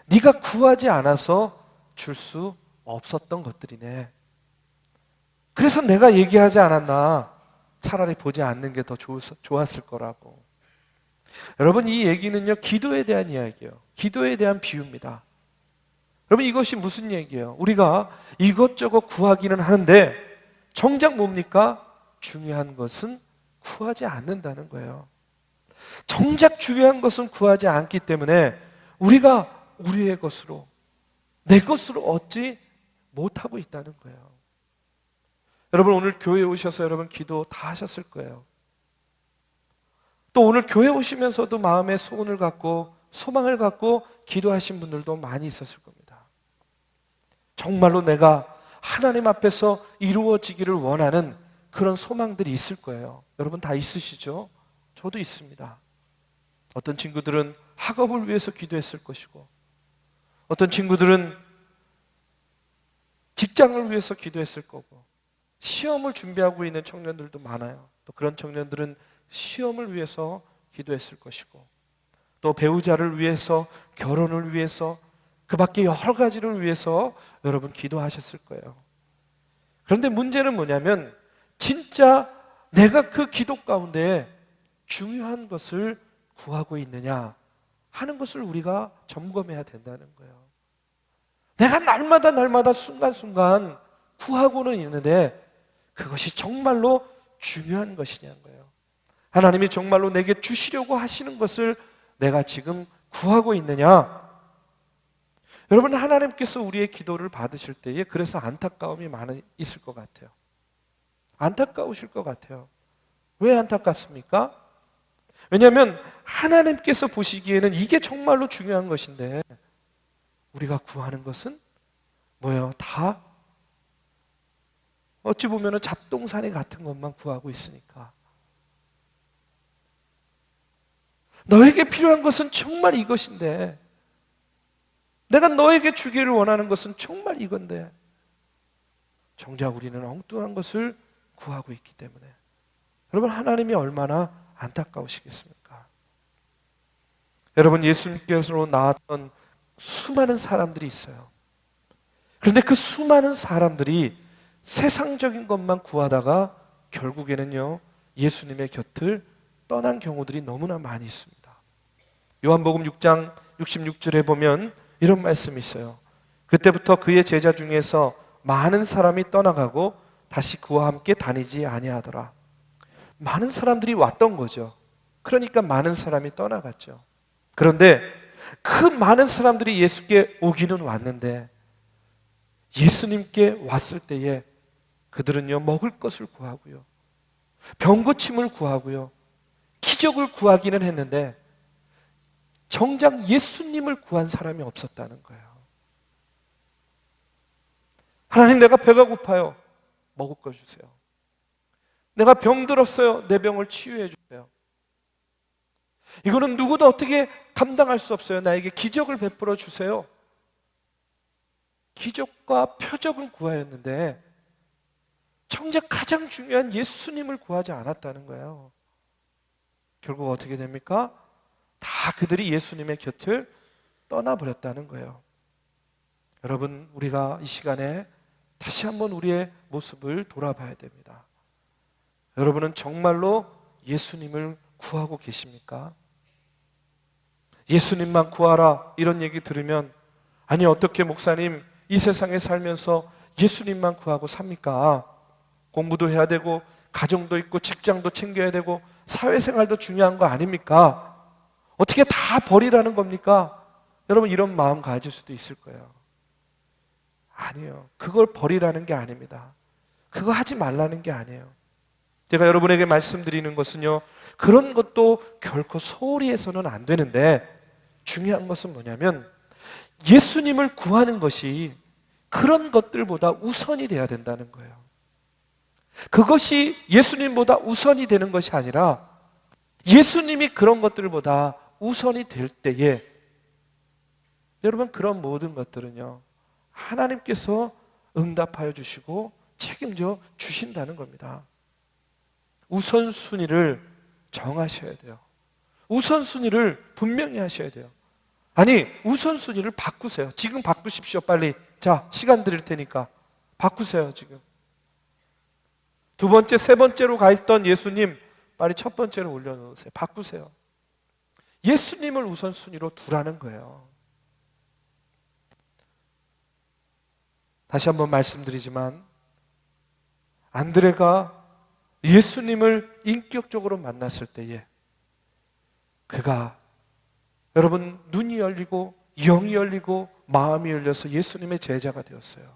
네가 구하지 않아서 줄 수 없었던 것들이네. 그래서 내가 얘기하지 않았나? 차라리 보지 않는 게 더 좋았을 거라고. 여러분, 이 얘기는요, 기도에 대한 이야기예요. 기도에 대한 비유입니다. 여러분, 이것이 무슨 얘기예요? 우리가 이것저것 구하기는 하는데 정작 뭡니까? 중요한 것은 구하지 않는다는 거예요. 정작 중요한 것은 구하지 않기 때문에 우리가 우리의 것으로, 내 것으로 얻지 못하고 있다는 거예요. 여러분, 오늘 교회에 오셔서 여러분 기도 다 하셨을 거예요. 또 오늘 교회 오시면서도 마음의 소원을 갖고 소망을 갖고 기도하신 분들도 많이 있었을 겁니다. 정말로 내가 하나님 앞에서 이루어지기를 원하는 그런 소망들이 있을 거예요. 여러분 다 있으시죠? 저도 있습니다. 어떤 친구들은 학업을 위해서 기도했을 것이고, 어떤 친구들은 직장을 위해서 기도했을 거고, 시험을 준비하고 있는 청년들도 많아요. 또 그런 청년들은 시험을 위해서 기도했을 것이고, 또 배우자를 위해서, 결혼을 위해서, 그 밖에 여러 가지를 위해서 여러분 기도하셨을 거예요. 그런데 문제는 뭐냐면 진짜 내가 그 기도 가운데 중요한 것을 구하고 있느냐 하는 것을 우리가 점검해야 된다는 거예요. 내가 날마다 순간순간 구하고는 있는데 그것이 정말로 중요한 것이냐는 거예요. 하나님이 정말로 내게 주시려고 하시는 것을 내가 지금 구하고 있느냐? 여러분, 하나님께서 우리의 기도를 받으실 때에 그래서 안타까움이 많이 있을 것 같아요. 안타까우실 것 같아요. 왜 안타깝습니까? 왜냐하면 하나님께서 보시기에는 이게 정말로 중요한 것인데 우리가 구하는 것은 뭐예요? 다 어찌 보면 잡동사니 같은 것만 구하고 있으니까. 너에게 필요한 것은 정말 이것인데, 내가 너에게 주기를 원하는 것은 정말 이건데 정작 우리는 엉뚱한 것을 구하고 있기 때문에 여러분, 하나님이 얼마나 안타까우시겠습니까? 여러분, 예수님께서 나왔던 수많은 사람들이 있어요. 그런데 그 수많은 사람들이 세상적인 것만 구하다가 결국에는요, 예수님의 곁을 떠난 경우들이 너무나 많이 있습니다. 요한복음 6장 66절에 보면 이런 말씀이 있어요. 그때부터 그의 제자 중에서 많은 사람이 떠나가고 다시 그와 함께 다니지 아니하더라. 많은 사람들이 왔던 거죠. 그러니까 많은 사람이 떠나갔죠. 그런데 그 많은 사람들이 예수께 오기는 왔는데 예수님께 왔을 때에 그들은요, 먹을 것을 구하고요, 병고침을 구하고요, 기적을 구하기는 했는데 정작 예수님을 구한 사람이 없었다는 거예요. 하나님, 내가 배가 고파요. 먹을 거 주세요. 내가 병들었어요. 내 병을 치유해 주세요. 이거는 누구도 어떻게 감당할 수 없어요. 나에게 기적을 베풀어 주세요. 기적과 표적은 구하였는데 정작 가장 중요한 예수님을 구하지 않았다는 거예요. 결국 어떻게 됩니까? 다 그들이 예수님의 곁을 떠나버렸다는 거예요. 여러분, 우리가 이 시간에 다시 한번 우리의 모습을 돌아봐야 됩니다. 여러분은 정말로 예수님을 구하고 계십니까? 예수님만 구하라 이런 얘기 들으면, 아니 어떻게 목사님 이 세상에 살면서 예수님만 구하고 삽니까? 공부도 해야 되고 가정도 있고 직장도 챙겨야 되고 사회생활도 중요한 거 아닙니까? 어떻게 다 버리라는 겁니까? 여러분, 이런 마음 가질 수도 있을 거예요. 아니에요. 그걸 버리라는 게 아닙니다. 그거 하지 말라는 게 아니에요. 제가 여러분에게 말씀드리는 것은요, 그런 것도 결코 소홀히 해서는 안 되는데, 중요한 것은 뭐냐면 예수님을 구하는 것이 그런 것들보다 우선이 돼야 된다는 거예요. 그것이 예수님보다 우선이 되는 것이 아니라 예수님이 그런 것들보다 우선이 될 때에, 여러분, 그런 모든 것들은요, 하나님께서 응답하여 주시고 책임져 주신다는 겁니다. 우선순위를 정하셔야 돼요. 우선순위를 분명히 하셔야 돼요. 아니, 우선순위를 바꾸세요. 지금 바꾸십시오, 빨리. 자, 시간 드릴 테니까 바꾸세요, 지금. 두 번째, 세 번째로 가 있던 예수님, 빨리 첫 번째로 올려놓으세요. 바꾸세요. 예수님을 우선순위로 두라는 거예요. 다시 한번 말씀드리지만, 안드레가 예수님을 인격적으로 만났을 때에 그가, 여러분, 눈이 열리고 영이 열리고 마음이 열려서 예수님의 제자가 되었어요.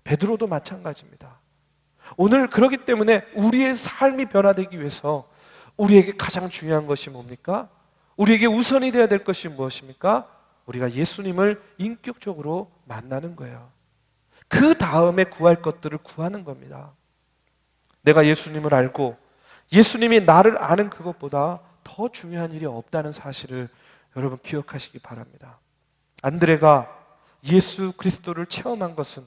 베드로도 마찬가지입니다. 오늘 그렇기 때문에 우리의 삶이 변화되기 위해서 우리에게 가장 중요한 것이 뭡니까? 우리에게 우선이 되어야 될 것이 무엇입니까? 우리가 예수님을 인격적으로 만나는 거예요. 그 다음에 구할 것들을 구하는 겁니다. 내가 예수님을 알고 예수님이 나를 아는 그것보다 더 중요한 일이 없다는 사실을 여러분 기억하시기 바랍니다. 안드레가 예수 그리스도를 체험한 것은,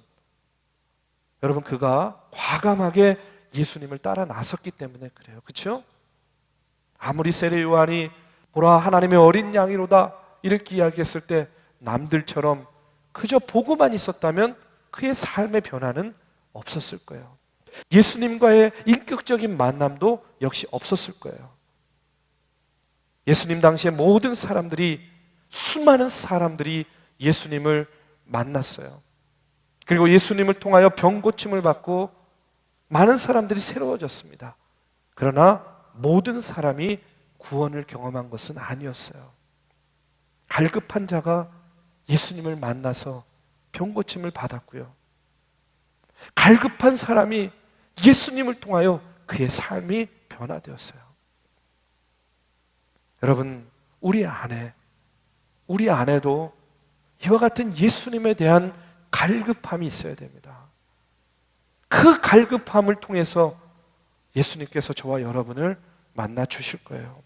여러분, 그가 과감하게 예수님을 따라 나섰기 때문에 그래요. 그렇죠? 아무리 세례 요한이 보라 하나님의 어린 양이로다 이렇게 이야기했을 때 남들처럼 그저 보고만 있었다면 그의 삶의 변화는 없었을 거예요. 예수님과의 인격적인 만남도 역시 없었을 거예요. 예수님 당시에 모든 사람들이, 수많은 사람들이 예수님을 만났어요. 그리고 예수님을 통하여 병 고침을 받고 많은 사람들이 새로워졌습니다. 그러나 모든 사람이 구원을 경험한 것은 아니었어요. 갈급한 자가 예수님을 만나서 병 고침을 받았고요. 갈급한 사람이 예수님을 통하여 그의 삶이 변화되었어요. 여러분, 우리 안에도 이와 같은 예수님에 대한 갈급함이 있어야 됩니다. 그 갈급함을 통해서 예수님께서 저와 여러분을 만나 주실 거예요.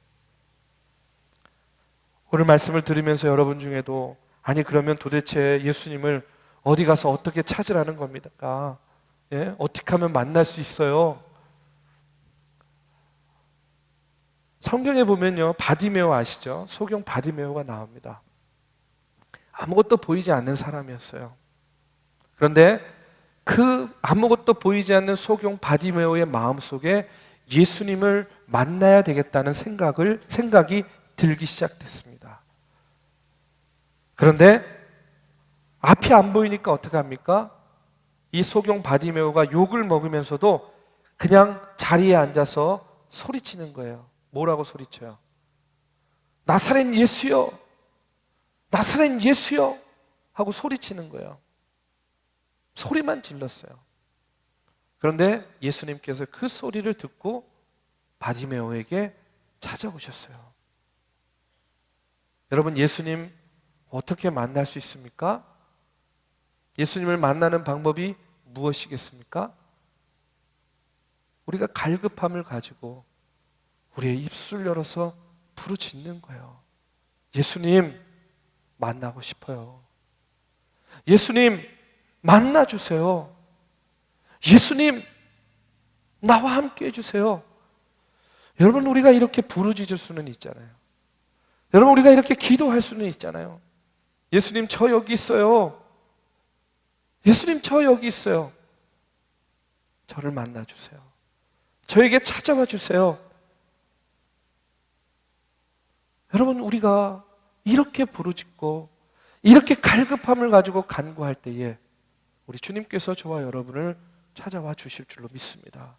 오늘 말씀을 들으면서 여러분 중에도, 아니 그러면 도대체 예수님을 어디 가서 어떻게 찾으라는 겁니까? 예? 어떻게 하면 만날 수 있어요? 성경에 보면요, 바디메오 아시죠? 소경 바디메오가 나옵니다. 아무것도 보이지 않는 사람이었어요. 그런데 그 아무것도 보이지 않는 소경 바디메오의 마음속에 예수님을 만나야 되겠다는 생각이 들기 시작됐습니다. 그런데 앞이 안 보이니까 어떻게 합니까? 이 소경 바디메오가 욕을 먹으면서도 그냥 자리에 앉아서 소리치는 거예요. 뭐라고 소리쳐요? 나사렛 예수여, 나사렛 예수여 하고 소리치는 거예요. 소리만 질렀어요. 그런데 예수님께서 그 소리를 듣고 바디메오에게 찾아오셨어요. 여러분, 예수님 어떻게 만날 수 있습니까? 예수님을 만나는 방법이 무엇이겠습니까? 우리가 갈급함을 가지고 우리의 입술 열어서 부르짖는 거예요. 예수님, 만나고 싶어요. 예수님, 만나주세요. 예수님, 나와 함께 해주세요. 여러분, 우리가 이렇게 부르짖을 수는 있잖아요. 여러분, 우리가 이렇게 기도할 수는 있잖아요. 예수님, 저 여기 있어요. 예수님, 저 여기 있어요. 저를 만나주세요. 저에게 찾아와 주세요. 여러분, 우리가 이렇게 부르짖고 이렇게 갈급함을 가지고 간구할 때에 우리 주님께서 저와 여러분을 찾아와 주실 줄로 믿습니다.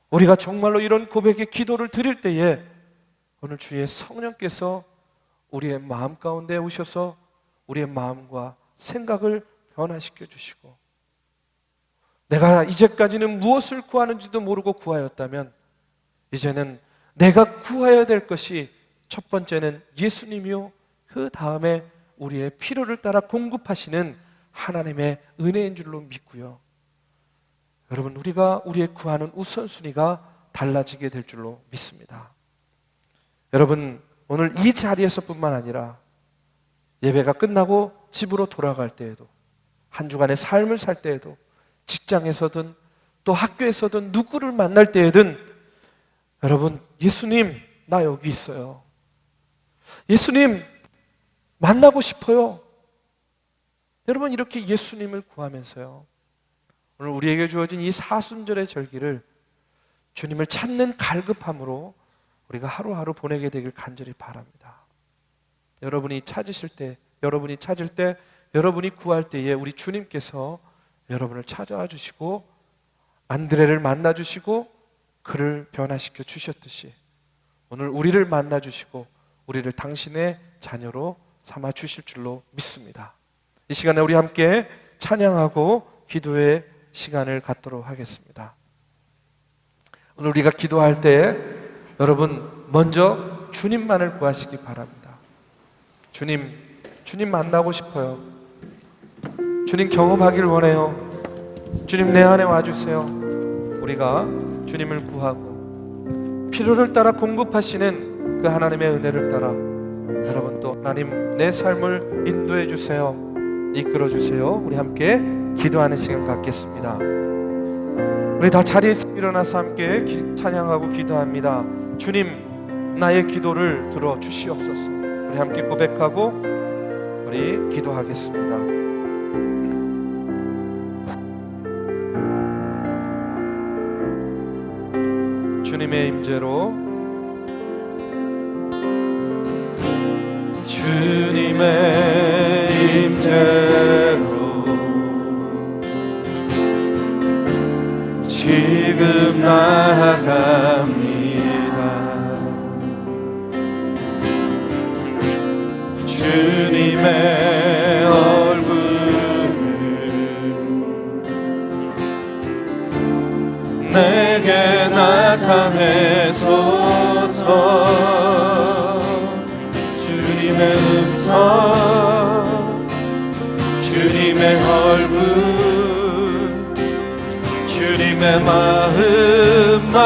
우리가 정말로 이런 고백의 기도를 드릴 때에 오늘 주의 성령께서 우리의 마음 가운데 오셔서 우리의 마음과 생각을 변화시켜 주시고, 내가 이제까지는 무엇을 구하는지도 모르고 구하였다면 이제는 내가 구해야 될 것이 첫 번째는 예수님이요, 그 다음에 우리의 필요를 따라 공급하시는 하나님의 은혜인 줄로 믿고요. 여러분, 우리가 우리의 구하는 우선순위가 달라지게 될 줄로 믿습니다. 여러분, 오늘 이 자리에서뿐만 아니라 예배가 끝나고 집으로 돌아갈 때에도, 한 주간의 삶을 살 때에도, 직장에서든 또 학교에서든 누구를 만날 때에든 여러분, 예수님, 나 여기 있어요. 예수님, 만나고 싶어요. 여러분, 이렇게 예수님을 구하면서요, 오늘 우리에게 주어진 이 사순절의 절기를 주님을 찾는 갈급함으로 우리가 하루하루 보내게 되길 간절히 바랍니다. 여러분이 찾으실 때, 여러분이 찾을 때, 여러분이 구할 때에 우리 주님께서 여러분을 찾아와 주시고 안드레를 만나 주시고 그를 변화시켜 주셨듯이 오늘 우리를 만나 주시고 우리를 당신의 자녀로 삼아 주실 줄로 믿습니다. 이 시간에 우리 함께 찬양하고 기도의 시간을 갖도록 하겠습니다. 오늘 우리가 기도할 때 여러분, 먼저 주님만을 구하시기 바랍니다. 주님 만나고 싶어요. 주님 경험하길 원해요. 주님 내 안에 와주세요. 우리가 주님을 구하고 필요를 따라 공급하시는 그 하나님의 은혜를 따라 여러분 또 하나님 내 삶을 인도해 주세요. 이끌어 주세요. 우리 함께 기도하는 시간 갖겠습니다. 우리 다 자리에서 일어나서 함께 찬양하고 기도합니다. 주님, 나의 기도를 들어 주시옵소서. 우리 함께 고백하고 우리 기도하겠습니다. 주님의 임재로, 주님의 임재로 지금 나아갑니다. 주님의 얼굴을 내게 나타내소서. 주님의 음성, 주님의 얼굴, 주님의 마음만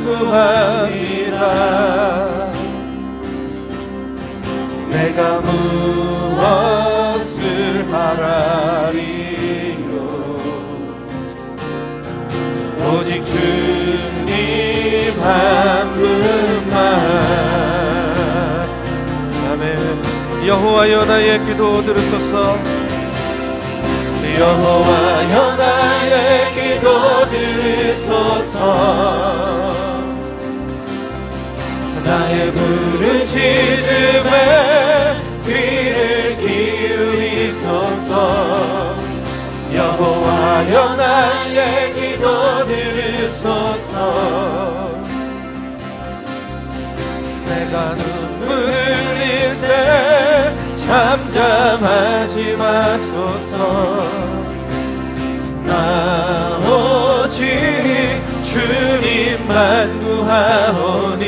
구합니다. 내가 무엇을 바라리요. 오직 주님 한 분만. 아멘. 여호와여, 나의 기도 들으소서. 여호와여, 나의 기도 들으소서. 나의 부르짖음에 귀를 기울이소서. 여호와여, 나의 기도 들으소서. 내가 눈물 흘릴 때 잠잠하지 마소서. 나 오직 주님만 구하오니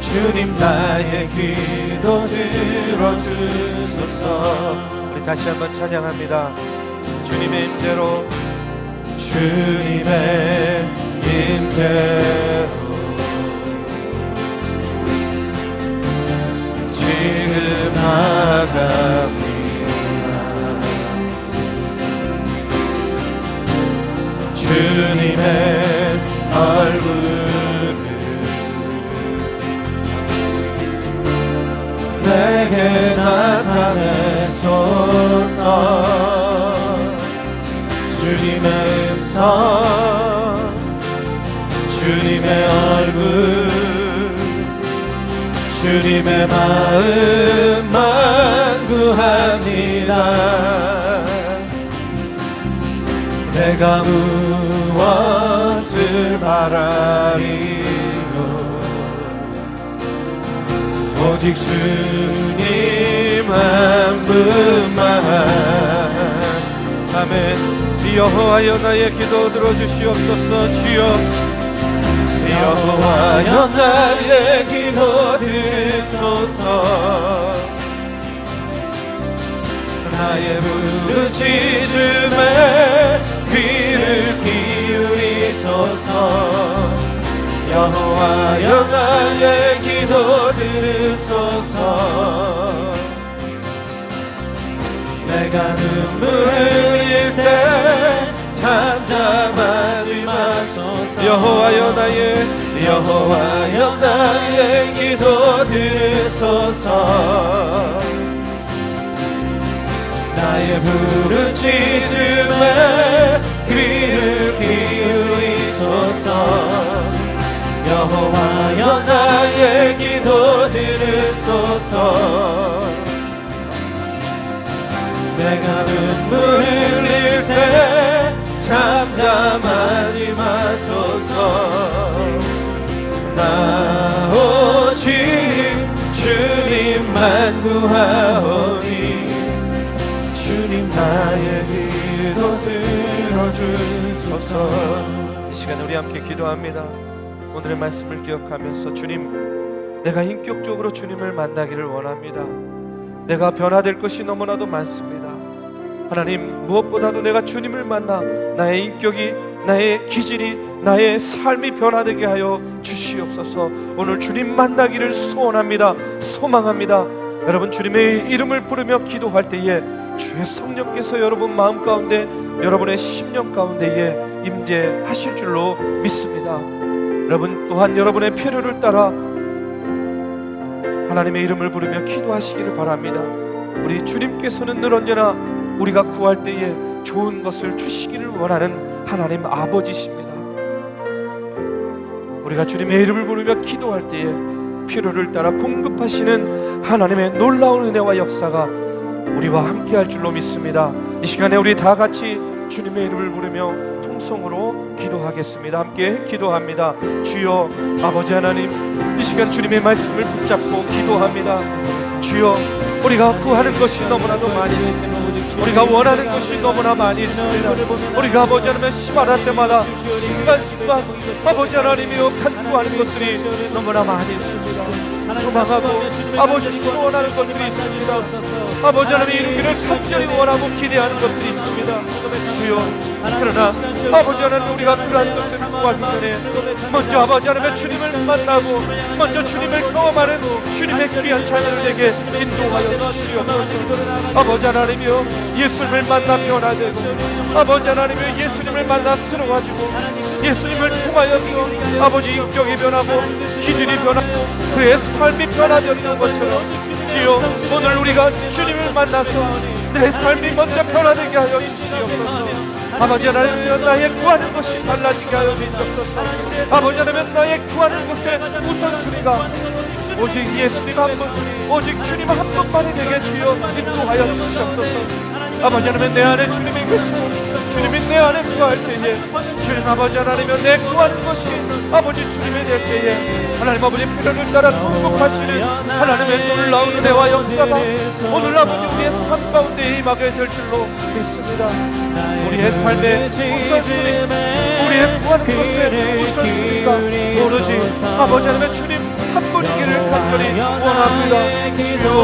주님 나의 기도 들어주소서. 우리 다시 한번 찬양합니다. 주님의 임재로, 주님의 임재로 지금 나아갑니다. 주님의 얼굴을 내게 나타내소서. 주소서. 주님의 얼굴 주님의 마음만 구합니다. 내가 무엇을 바라리요. 오직 주님 한 분만. 아멘. 여호와여 나의 기도 들어주시옵소서. 주여 여호와여 나의 기도 들으소서. 나의 부르짖음에 귀를 기울이소서. 여호와여 나의 기도 들으소서. 내가 눈물 흘릴 때 잠잠하지 마소서. 여호와여 나의 기도 들으소서. 나의 부르짖음에 귀를 기울이소서. 여호와여 나의 기도 들으소서. 내가 눈물 흘릴 때 잠잠하지 마소서. 나 오직 주님만 구하오니 주님 나의 기도 들어주소서. 이 시간 우리 함께 기도합니다. 오늘의 말씀을 기억하면서 주님, 내가 인격적으로 주님을 만나기를 원합니다. 내가 변화될 것이 너무나도 많습니다. 하나님, 무엇보다도 내가 주님을 만나 나의 인격이, 나의 기질이, 나의 삶이 변화되게 하여 주시옵소서. 오늘 주님 만나기를 소원합니다. 소망합니다. 여러분, 주님의 이름을 부르며 기도할 때에 주의 성령께서 여러분 마음 가운데, 여러분의 심령 가운데에 임재하실 줄로 믿습니다. 여러분 또한 여러분의 필요를 따라 하나님의 이름을 부르며 기도하시기를 바랍니다. 우리 주님께서는 늘 언제나 우리가 구할 때에 좋은 것을 주시기를 원하는 하나님 아버지십니다. 우리가 주님의 이름을 부르며 기도할 때에 필요를 따라 공급하시는 하나님의 놀라운 은혜와 역사가 우리와 함께할 줄로 믿습니다. 이 시간에 우리 다 같이 주님의 이름을 부르며 통성으로 기도하겠습니다. 함께 기도합니다. 주여 아버지 하나님, 이 시간 주님의 말씀을 붙잡고 기도합니다. 주여, 우리가 구하는 것이 너무나도 많이 있습니다. 우리가 원하는 것이 너무나 많이 있습니다. 우리가 아버지 하나님 시발할 때마다 순간순간 아버지 하나님이여 간구하는 것들이 너무나 많이 있습니다. 소망하고 아버지 원하는 것들이 있습니다. 아버지 하나님이 이루기를 간절히 원하고 기대하는 것들이 있습니다. 주여, 그러나 아버지 하나님, 우리가 그러한 것들을 구하기 전에 먼저 아버지 하나님의 주님을 만나고 먼저 주님을 경험하는 주님의 귀한 자녀들에게 인도하여 주시옵소서. 아버지 하나님이여, 예수님을 만나 변화되고 아버지 하나님이여 예수님을 만나 쓰러가지고 예수님을 통하여서 아버지 인격이 변하고 기질이 변하고 그의 삶이 변화되는 것처럼 주여, 오늘 우리가 주님을 만나서 내 삶이 먼저 변화되게 하여 주시옵소서. 아버지 하나님, 나의 구하는 것이 달라지게 하여 주옵소서. 아버지 하나님, 나의 구하는 것의 우선순위가 오직 예수님 한 분, 오직 주님 한 분만이 되게 주여 인도하여 주시옵소서. 아버지 하나님, 내 안에 주님이 계시고 주님이 내 안에 구할 때에 주님 아버지 하나님은 내 구하는 것이 아버지 주님이 될 때에 하나님 아버지 필요를 따라 공급하시는 하나님의 놀라운 은혜와 역사가 오늘 아버지 우리의 삶 가운데 임하게 될 줄로 믿습니다. 우리의 삶의 우선순위, 우리의 구하는 것의 우선순위가 오로지 아버지 하나님의 주님 한 분이기를 간절히 원합니다. 주여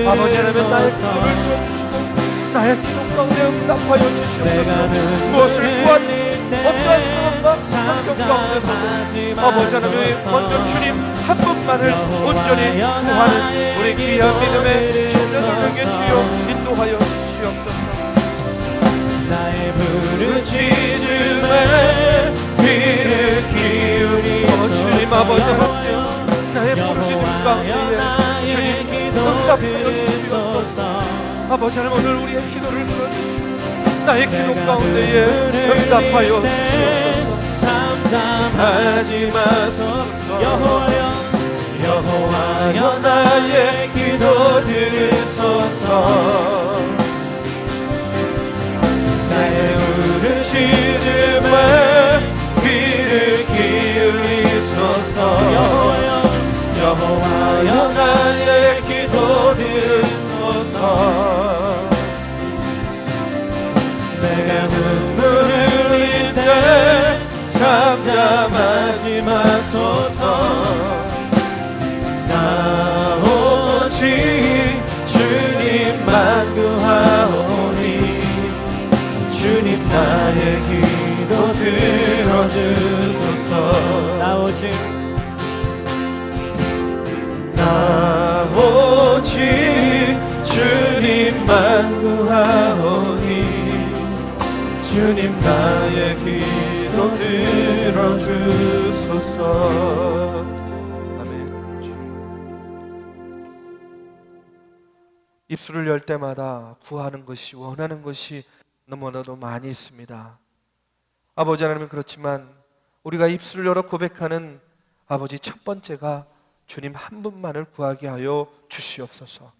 아버지 하나님, 나의 기도를 들어주시고 나의 기도 가운데 응답하여 주시옵소서. 무엇을 구하니 어떠한 상황과 환경 가운데서도 아버지 하나님, 먼저 주님 한 분만을 온전히 구하는 우리 귀한 믿음의 청년들에게 주여 인도하여 주시옵소서. 나의 부르짖음에 귀를 기울이소서. 주님 아버지 하나님, 나의 부르짖음 가운데 주님 응답하여 주시옵소서. 아버지 하나님, 오늘 우리의 기도를 들어주시고 나의 기도 가운데에 응답하여 주시옵소서. 잠잠하지 마소서. 여호와여 나의 기도 들으소서. 나의 울음짖음에 귀를 기울이소서. 여호와여 나의 기도 들으소서. 내가 눈물을 흘릴 때 잠잠하지 마소서. 나 오직 주님만 구하오니 주님 나의 기도 들어주소서. 나 오직 주님만 구하오니 주님 나의 기도 들어주소서. 입술을 열 때마다 구하는 것이, 원하는 것이 너무나도 많이 있습니다. 아버지 하나님, 그렇지만 우리가 입술을 열어 고백하는 아버지 첫 번째가 주님 한 분만을 구하게 하여 주시옵소서.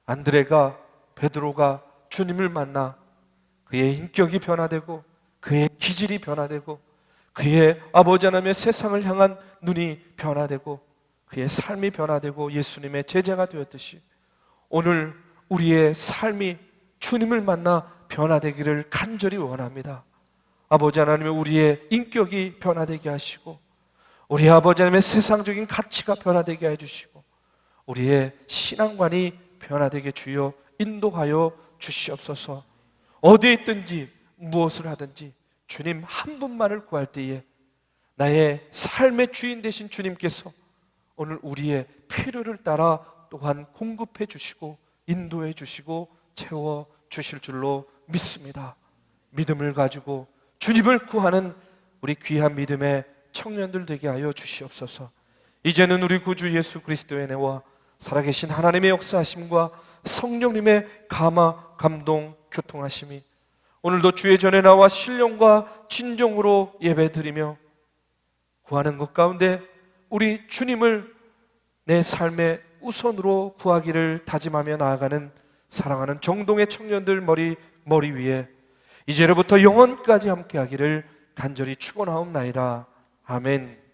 안드레가, 베드로가 주님을 만나 그의 인격이 변화되고 그의 기질이 변화되고 그의 아버지 하나님의 세상을 향한 눈이 변화되고 그의 삶이 변화되고 예수님의 제자가 되었듯이 오늘 우리의 삶이 주님을 만나 변화되기를 간절히 원합니다. 아버지 하나님, 우리의 인격이 변화되게 하시고 우리 아버지 하나님의 세상적인 가치가 변화되게 해주시고 우리의 신앙관이 변화되게 주여 인도하여 주시옵소서. 어디에 있든지 무엇을 하든지 주님 한 분만을 구할 때에 나의 삶의 주인 되신 주님께서 오늘 우리의 필요를 따라 또한 공급해 주시고 인도해 주시고 채워 주실 줄로 믿습니다. 믿음을 가지고 주님을 구하는 우리 귀한 믿음의 청년들 되게 하여 주시옵소서. 이제는 우리 구주 예수 그리스도의 은혜와 살아계신 하나님의 역사하심과 성령님의 감화, 감동, 교통하심이 오늘도 주의 전에 나와 신령과 진정으로 예배드리며 구하는 것 가운데 우리 주님을 내 삶의 우선으로 구하기를 다짐하며 나아가는 사랑하는 정동의 청년들 머리 위에 이제로부터 영원까지 함께하기를 간절히 축원하옵나이다. 아멘.